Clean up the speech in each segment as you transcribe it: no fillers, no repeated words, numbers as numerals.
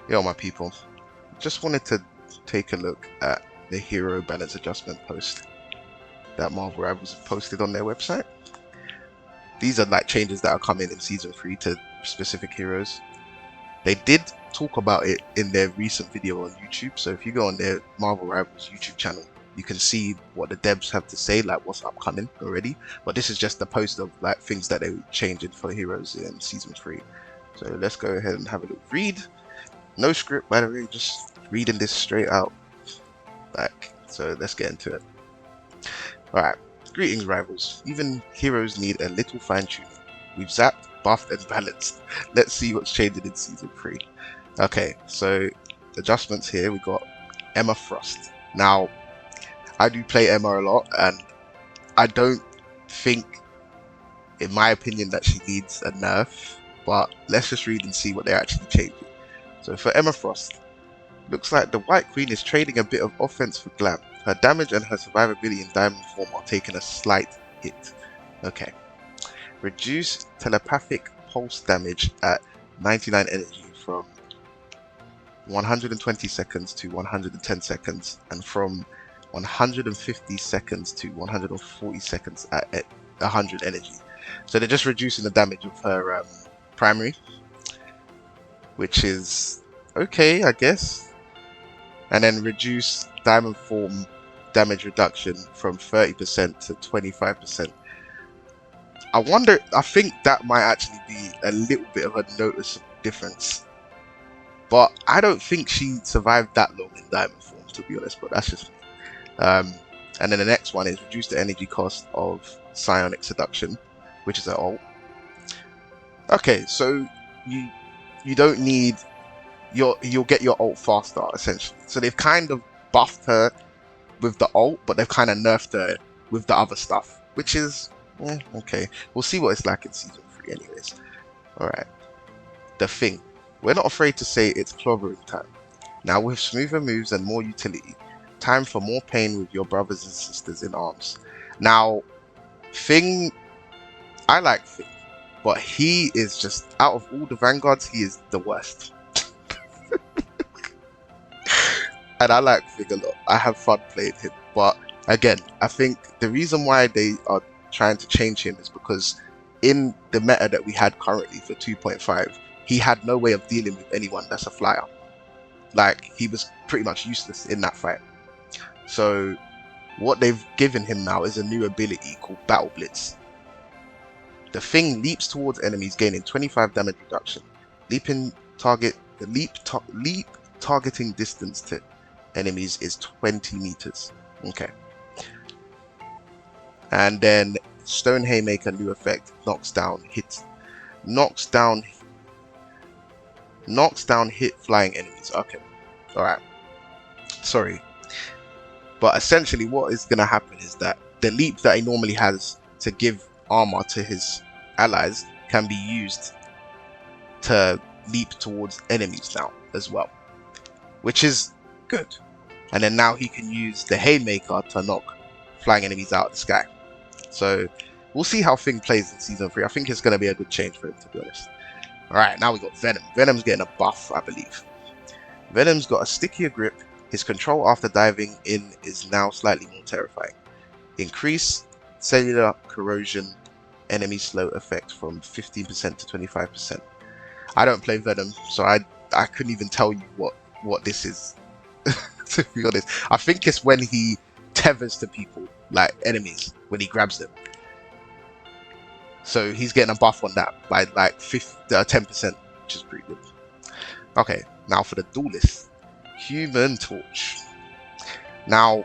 Yo, my people, just wanted to take a look at the hero balance adjustment post that Marvel Rivals have posted on their website. These are like changes that are coming in season 3 to specific heroes. They did talk about it in their recent video on YouTube, so if you go on their Marvel Rivals YouTube channel, you can see what the devs have to say, like what's upcoming already. But this is just a post of like things that they were changing for heroes in season 3. So let's go ahead and have a little read. No script, by the way, just reading this straight out. So let's get into it. Alright, greetings rivals. Even heroes need a little fine-tuning. We've zapped, buffed, and balanced. Let's see what's changing in season 3. Okay, so adjustments here, we got Emma Frost. Now, I do play Emma a lot, and I don't think, in my opinion, that she needs a nerf, but let's just read and see what they're actually changing. So for Emma Frost, looks like the White Queen is trading a bit of offense for glam. Her damage and her survivability in diamond form are taking a slight hit. Okay. Reduce telepathic pulse damage at 99 energy from 120 seconds to 110 seconds, and from 150 seconds to 140 seconds at 100 energy. So they're just reducing the damage of her primary, which is okay, I guess. And then reduce diamond form damage reduction from 30% to 25%. I think that might actually be a little bit of a noticeable difference. But I don't think she survived that long in diamond form, to be honest, but that's just me. And then the next one is reduce the energy cost of psionic seduction, which is an ult. Okay, so you don't need you'll get your ult faster essentially. So they've kind of buffed her with the ult, but they've kind of nerfed her with the other stuff, which is okay. We'll see what it's like in season 3 anyways. Alright. The Thing. We're not afraid to say it's clobbering time. Now with smoother moves and more utility, time for more pain with your brothers and sisters in arms. Now, Thing, I like Thing, but he is just, out of all the Vanguards, he is the worst. And I like Thing a lot. I have fun playing him. But again, I think the reason why they are trying to change him is because in the meta that we had currently for 2.5, he had no way of dealing with anyone that's a flyer. Like, he was pretty much useless in that fight. So what they've given him now is a new ability called Battle Blitz. The Thing leaps towards enemies, gaining 25 damage reduction. Leap targeting distance to enemies is 20 meters. Okay. And then Stone Haymaker, new effect, knocks down hit flying enemies. Okay. Alright. Sorry. But essentially what is going to happen is that the leap that he normally has to give armor to his allies can be used to leap towards enemies now as well, which is good. And then now he can use the Haymaker to knock flying enemies out of the sky. So we'll see how Thing plays in season 3. I think it's going to be a good change for him, to be honest. Alright, now we got Venom. Venom's getting a buff, I believe. Venom's got a stickier grip. His control after diving in is now slightly more terrifying. Increase cellular corrosion enemy slow effect from 15% to 25%. I don't play Venom, so I couldn't even tell you what this is. To be honest, I think it's when he tethers to people, like enemies, when he grabs them. So he's getting a buff on that by like 10%, which is pretty good. Okay, now for the Duelist. Human Torch. Now,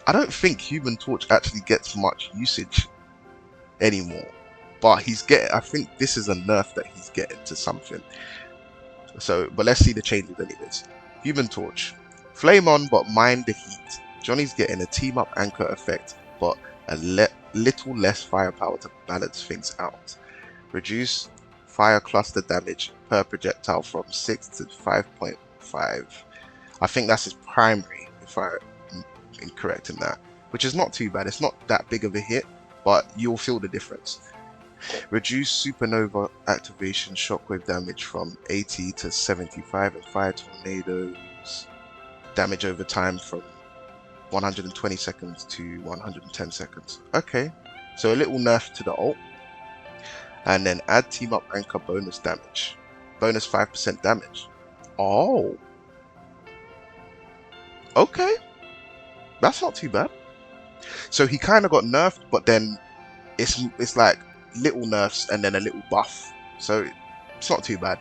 I don't think Human Torch actually gets much usage anymore, but I think this is a nerf that he's getting to something. So, but let's see the changes anyways. Human Torch. Flame on, but mind the heat. Johnny's getting a team up anchor effect, but a little less firepower to balance things out. Reduce fire cluster damage per projectile from 6 to 5.5. I think that's his primary, if I'm incorrect in that, which is not too bad. It's not that big of a hit, but you'll feel the difference. Reduce supernova activation shockwave damage from 80 to 75 and fire tornadoes damage over time from 120 seconds to 110 seconds. Okay, so a little nerf to the ult. And then add team up anchor bonus damage. Bonus 5% damage. Oh. Okay. That's not too bad. So he kind of got nerfed, but then it's like little nerfs and then a little buff. So it's not too bad.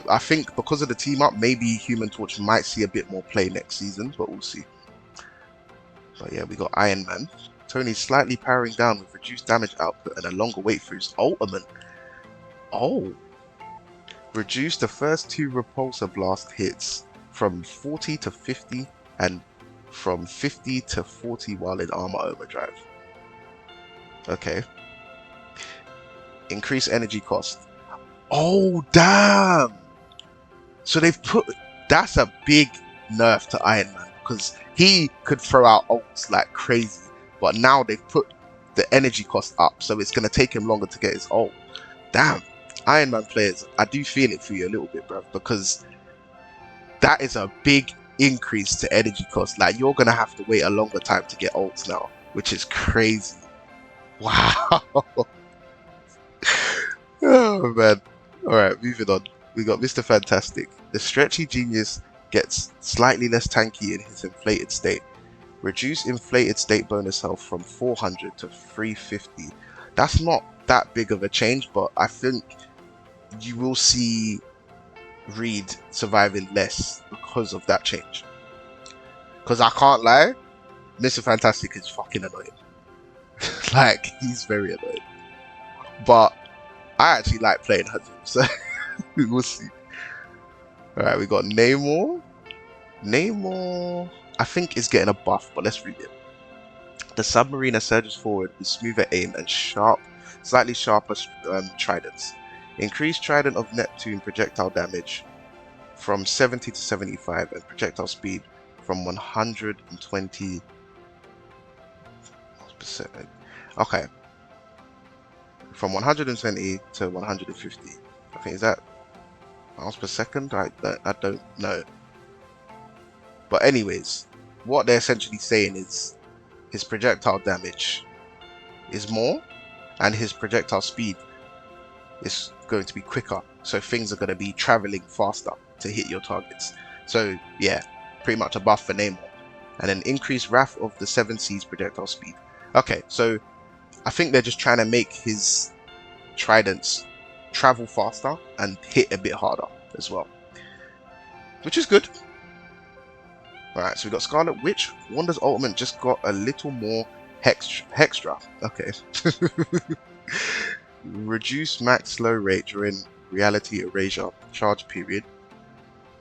I think because of the team up, maybe Human Torch might see a bit more play next season, but we'll see. But yeah, we got Iron Man. Tony's slightly powering down with reduced damage output and a longer wait for his ultimate. Oh. Reduce the first 2 repulsor blast hits from 40 to 50 and from 50 to 40 while in armor overdrive. Okay. Increase energy cost. Oh, damn! So they've put... That's a big nerf to Iron Man, because he could throw out ults like crazy, but now they've put the energy cost up, so it's going to take him longer to get his ult. Damn. Iron Man players, I do feel it for you a little bit, bro, because that is a big increase to energy cost. Like, you're going to have to wait a longer time to get ults now, which is crazy. Wow. Oh, man. Alright, moving on. We got Mr. Fantastic. The stretchy genius gets slightly less tanky in his inflated state. Reduce inflated state bonus health from 400 to 350. That's not that big of a change, but I think you will see Reed surviving less because of that change. Because I can't lie, Mr. Fantastic is fucking annoying. Like, he's very annoying. But I actually like playing Hudson, so we'll see. Alright, we got Namor. Namor, I think, is getting a buff, but let's read it. The Submariner surges forward with smoother aim and slightly sharper tridents. Increased Trident of Neptune projectile damage from 70 to 75 and projectile speed from 120%. Okay. From 120 to 150. I think, is that miles per second? I don't know. But anyways, what they're essentially saying is his projectile damage is more and his projectile speed is going to be quicker. So things are going to be traveling faster to hit your targets. So yeah, pretty much a buff for Namor. And then increased Wrath of the Seven Seas projectile speed. Okay, so I think they're just trying to make his tridents travel faster and hit a bit harder as well, which is good. Alright, so we got Scarlet Witch. Wanda's ultimate just got a little more hextra. Okay. Reduce max slow rate during reality erasure charge period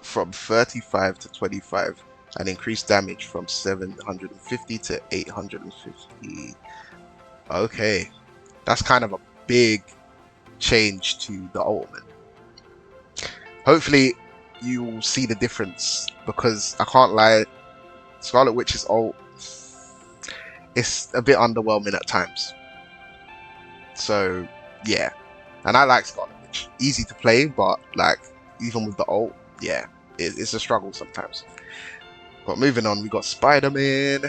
from 35 to 25 and increase damage from 750 to 850. Okay, that's kind of a big change to the ultimate. Hopefully you will see the difference, because I can't lie, Scarlet Witch's ult, it's a bit underwhelming at times. So yeah, and I like Scarlet Witch. Easy to play, but like even with the ult, yeah, it's a struggle sometimes. But moving on, we got Spider-Man.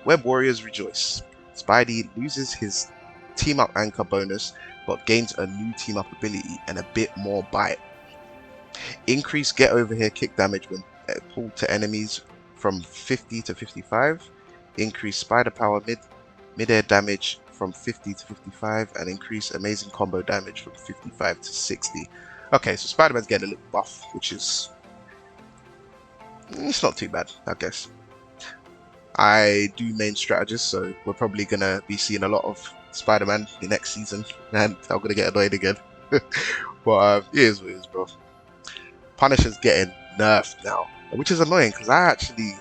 Web Warriors rejoice. Spidey loses his team up anchor bonus, but gains a new team up ability and a bit more bite. Increase get over here kick damage when pulled to enemies from 50 to 55. Increase spider power mid-air damage from 50 to 55, and increase amazing combo damage from 55 to 60. Okay, so Spider-Man's getting a little buff, which is... it's not too bad, I guess. I do main strategist, so we're probably going to be seeing a lot of Spider-Man the next season, and I'm going to get annoyed again. But it is what it is, bro. Punisher's getting nerfed now, which is annoying, because I actually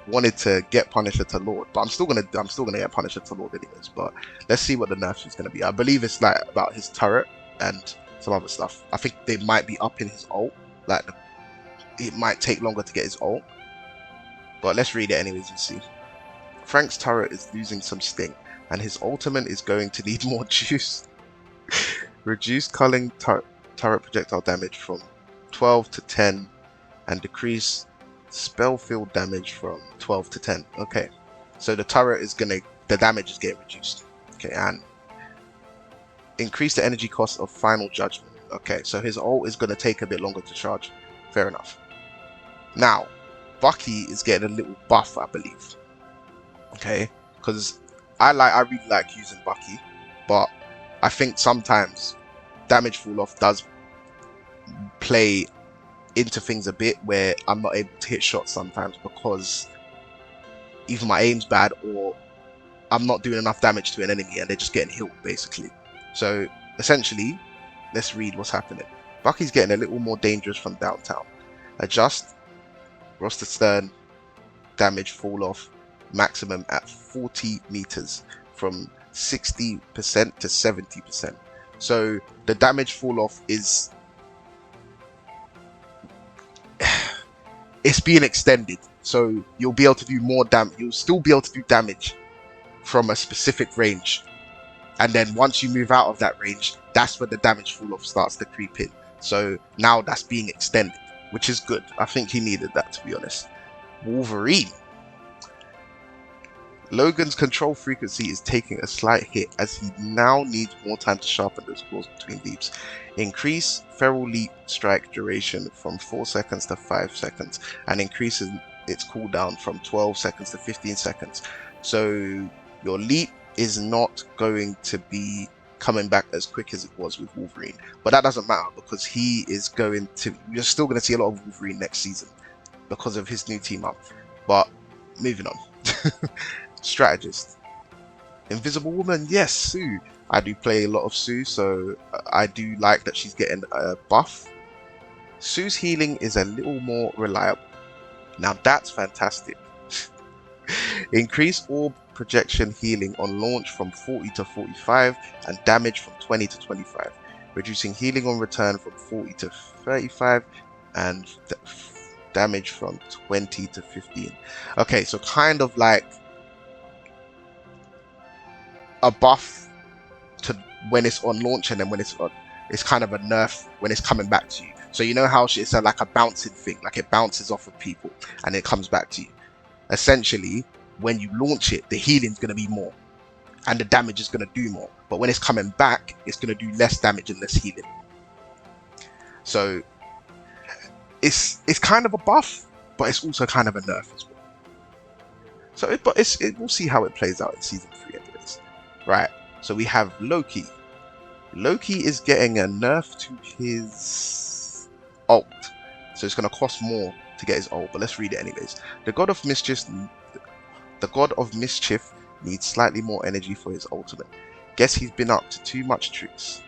wanted to get Punisher to Lord, but I'm still gonna get Punisher to Lord anyways. But let's see what the nerf is gonna be. I believe it's like about his turret and some other stuff. I think they might be upping his ult, like it might take longer to get his ult, but let's read it anyways and see. Frank's turret is losing some sting, and his ultimate is going to need more juice. Reduce culling turret projectile damage from 12 to 10 and decrease spell field damage from 12 to 10. Okay, so the damage is getting reduced. Okay, and increase the energy cost of final judgment. Okay, so his ult is gonna take a bit longer to charge. Fair enough. Now, Bucky is getting a little buff, I believe. Okay, because I really like using Bucky, but I think sometimes damage fall off does play into things a bit where I'm not able to hit shots sometimes because either my aim's bad or I'm not doing enough damage to an enemy and they're just getting healed basically. So essentially, let's read what's happening. Bucky's getting a little more dangerous from downtown. Adjust roster stern damage fall off maximum at 40 meters from 60% to 70%. So the damage fall off is it's being extended, so you'll be able to do more damage. You'll still be able to do damage from a specific range, and then once you move out of that range, that's when the damage fall off starts to creep in. So now that's being extended, which is good. I think he needed that, to be honest. Wolverine. Logan's control frequency is taking a slight hit as he now needs more time to sharpen those claws between leaps. Increase feral leap strike duration from 4 seconds to 5 seconds and increases its cooldown from 12 seconds to 15 seconds. So your leap is not going to be coming back as quick as it was with Wolverine, but that doesn't matter because you're still going to see a lot of Wolverine next season because of his new team up. But moving on. Strategist. Invisible Woman, yes, Sue. I do play a lot of Sue, so I do like that she's getting a buff. Sue's healing is a little more reliable. Now that's fantastic. Increase orb projection healing on launch from 40 to 45 and damage from 20 to 25. Reducing healing on return from 40 to 35 and damage from 20 to 15. Okay, so kind of like a buff to when it's on launch, and then when it's kind of a nerf when it's coming back to you. So you know how it's like a bouncing thing, like it bounces off of people and it comes back to you. Essentially, when you launch it, the healing's going to be more and the damage is going to do more, but when it's coming back, it's going to do less damage and less healing. So it's kind of a buff, but it's also kind of a nerf as well. So we'll see how it plays out in season 3 anyways. Right, so we have Loki. Loki is getting a nerf to his ult, so it's going to cost more to get his ult, but let's read it anyways. The God of Mischief needs slightly more energy for his ultimate. Guess he's been up to too much tricks.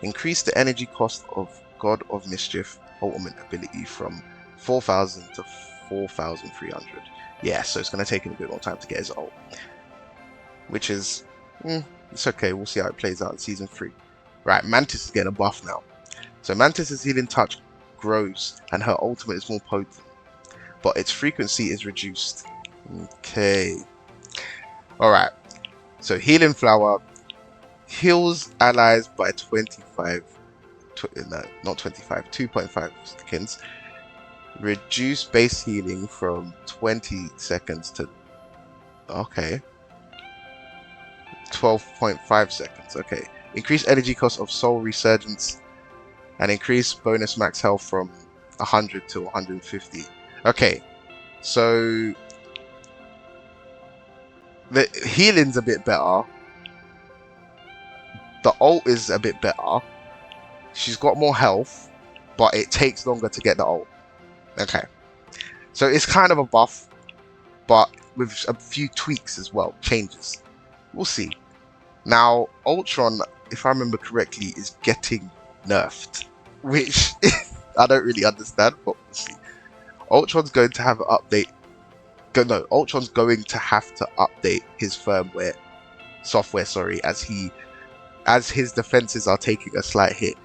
Increase the energy cost of God of Mischief ultimate ability from 4,000 to 4,300. Yeah, so it's going to take him a bit more time to get his ult, which is it's okay. We'll see how it plays out in season 3. Right, Mantis is getting a buff now. So Mantis's healing touch grows and her ultimate is more potent, but its frequency is reduced. Okay. Alright. So Healing Flower heals allies by 2.5 seconds. Reduce base healing from 20 seconds to 12.5 seconds. Okay. Increase energy cost of Soul Resurgence and increase bonus max health from 100 to 150. Okay. So the healing's a bit better. The ult is a bit better. She's got more health, but it takes longer to get the ult. Okay. So it's kind of a buff, but with a few tweaks as well, changes. We'll see. Now, Ultron, if I remember correctly, is getting nerfed, which I don't really understand, but we'll see. Ultron's going to have an update. Ultron's going to have to update his software, as his defenses are taking a slight hit,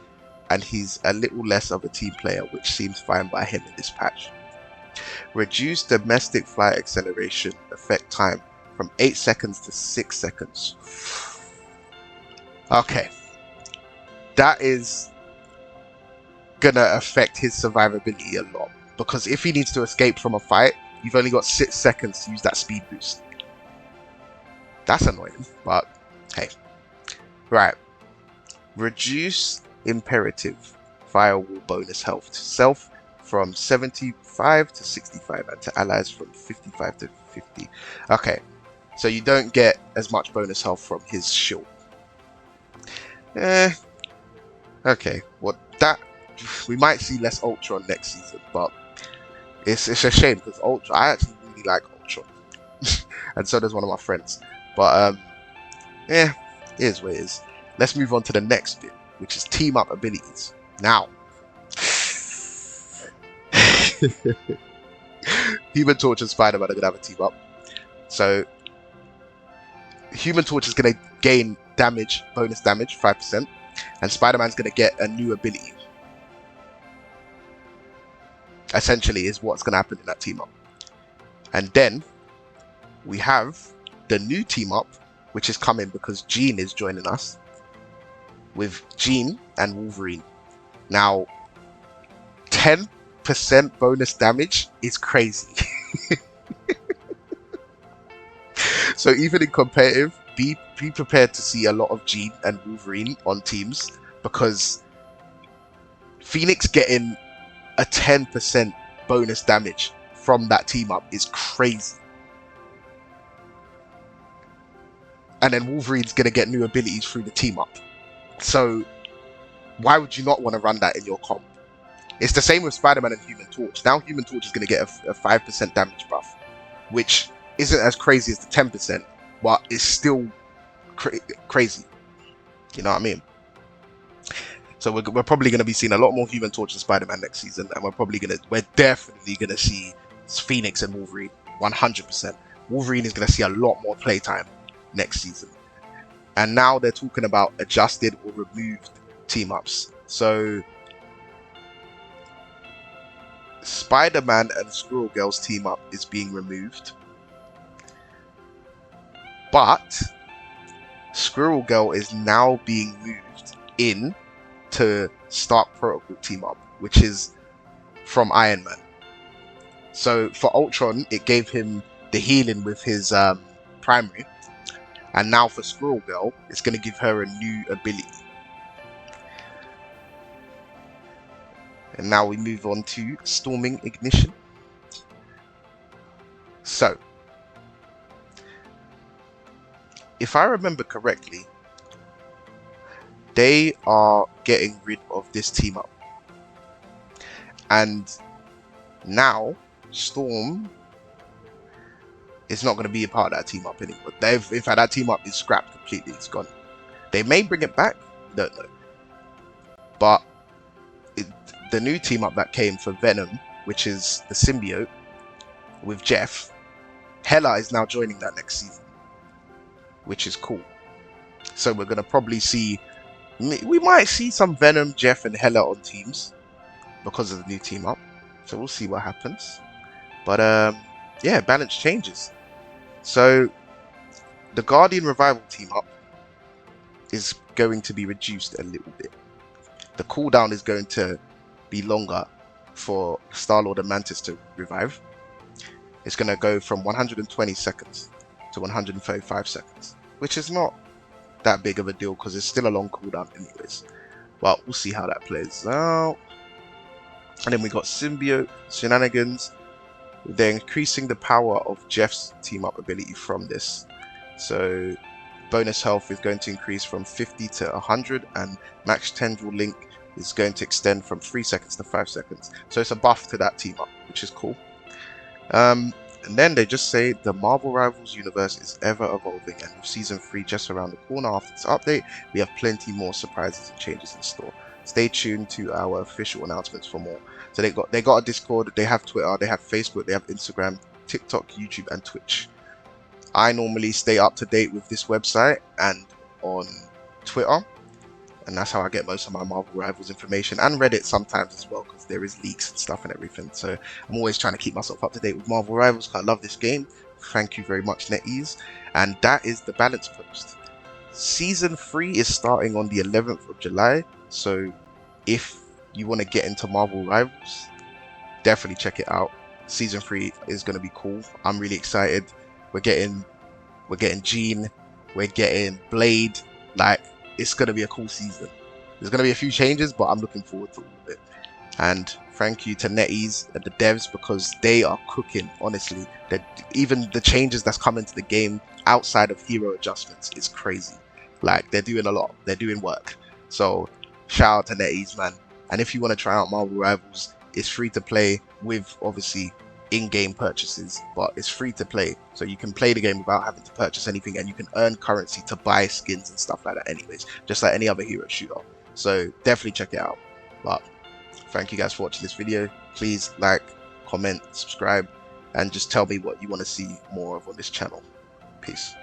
and he's a little less of a team player, which seems fine by him in this patch. Reduce domestic flight acceleration effect time from 8 seconds to 6 seconds. Okay, that is gonna affect his survivability a lot, because if he needs to escape from a fight, you've only got 6 seconds to use that speed boost. That's annoying, but hey. Right. Reduce imperative firewall bonus health to self from 75 to 65 and to allies from 55 to 50. Okay, so you don't get as much bonus health from his shield. Okay, well, that we might see less Ultron next season, but it's a shame because I actually really like Ultron, and so does one of my friends. But it is what it is. Let's move on to the next bit, which is team up abilities. Now, Human Torch and Spider-Man are gonna have a team up. So Human Torch is gonna gain damage, bonus damage, 5%, and Spider-Man's gonna get a new ability. Essentially, is what's gonna happen in that team up. And then we have the new team up, which is coming because Jean is joining us, with Jean and Wolverine. Now, 10% bonus damage is crazy. So even in competitive, be prepared to see a lot of Jean and Wolverine on teams, because Phoenix getting a 10% bonus damage from that team up is crazy. And then Wolverine's gonna get new abilities through the team up. So why would you not want to run that in your comp? It's the same with Spider-Man and Human Torch. Now Human Torch is going to get a 5% damage buff, which isn't as crazy as the 10%, but it's still crazy. You know what I mean? So we're probably going to be seeing a lot more Human Torch and Spider-Man next season, and we're definitely going to see Phoenix and Wolverine 100%. Wolverine is going to see a lot more playtime next season. And now they're talking about adjusted or removed team ups. So Spider-Man and Squirrel Girl's team up is being removed, but Squirrel Girl is now being moved in to Stark Protocol team up, which is from Iron Man. So for Ultron, it gave him the healing with his primary, and now for Squirrel Girl, it's going to give her a new ability. And now we move on to Storming Ignition. So, if I remember correctly, they are getting rid of this team up. And now Storm is not going to be a part of that team up anymore. In fact, that team up is scrapped completely. It's gone. They may bring it back. Don't know. But the new team up that came for Venom, which is the symbiote with Jeff, Hela is now joining that next season, which is cool. So we're going to probably see, we might see some Venom, Jeff, and Hela on teams because of the new team up. So we'll see what happens. But yeah, balance changes. So the Guardian Revival team up is going to be reduced a little bit. The cooldown is going to be longer for Star-Lord and Mantis to revive. It's going to go from 120 seconds to 135 seconds, which is not that big of a deal because it's still a long cooldown anyways. But we'll see how that plays out. And then we got Symbiote Shenanigans. They're increasing the power of Jeff's team up ability from this. So bonus health is going to increase from 50 to 100, and max tendril link is going to extend from 3 seconds to 5 seconds. So it's a buff to that team up, which is cool. And then they just say the Marvel Rivals universe is ever evolving, and with season 3 just around the corner after this update, we have plenty more surprises and changes in store. Stay tuned to our official announcements for more. So they got a Discord, they have Twitter, they have Facebook, they have Instagram, TikTok, YouTube, and Twitch. I normally stay up to date with this website and on Twitter, and that's how I get most of my Marvel Rivals information, and Reddit sometimes as well, because there is leaks and stuff and everything. So I'm always trying to keep myself up to date with Marvel Rivals because I love this game. Thank you very much, NetEase. And that is the balance post. Season 3 is starting on the 11th of July. So if you want to get into Marvel Rivals, definitely check it out. Season 3 is going to be cool. I'm really excited. We're getting Jean, we're getting Blade. Like, it's going to be a cool season. There's going to be a few changes, but I'm looking forward to all of it. And thank you to NetEase and the devs, because they are cooking, honestly. Even the changes that's come into the game outside of hero adjustments is crazy. Like, they're doing a lot. They're doing work. So shout out to NetEase, man. And if you want to try out Marvel Rivals, it's free to play with, obviously, in-game purchases, but it's free to play. So you can play the game without having to purchase anything, and you can earn currency to buy skins and stuff like that anyways, just like any other hero shooter. So definitely check it out. But thank you guys for watching this video. Please like, comment, subscribe, and just tell me what you want to see more of on this channel. Peace.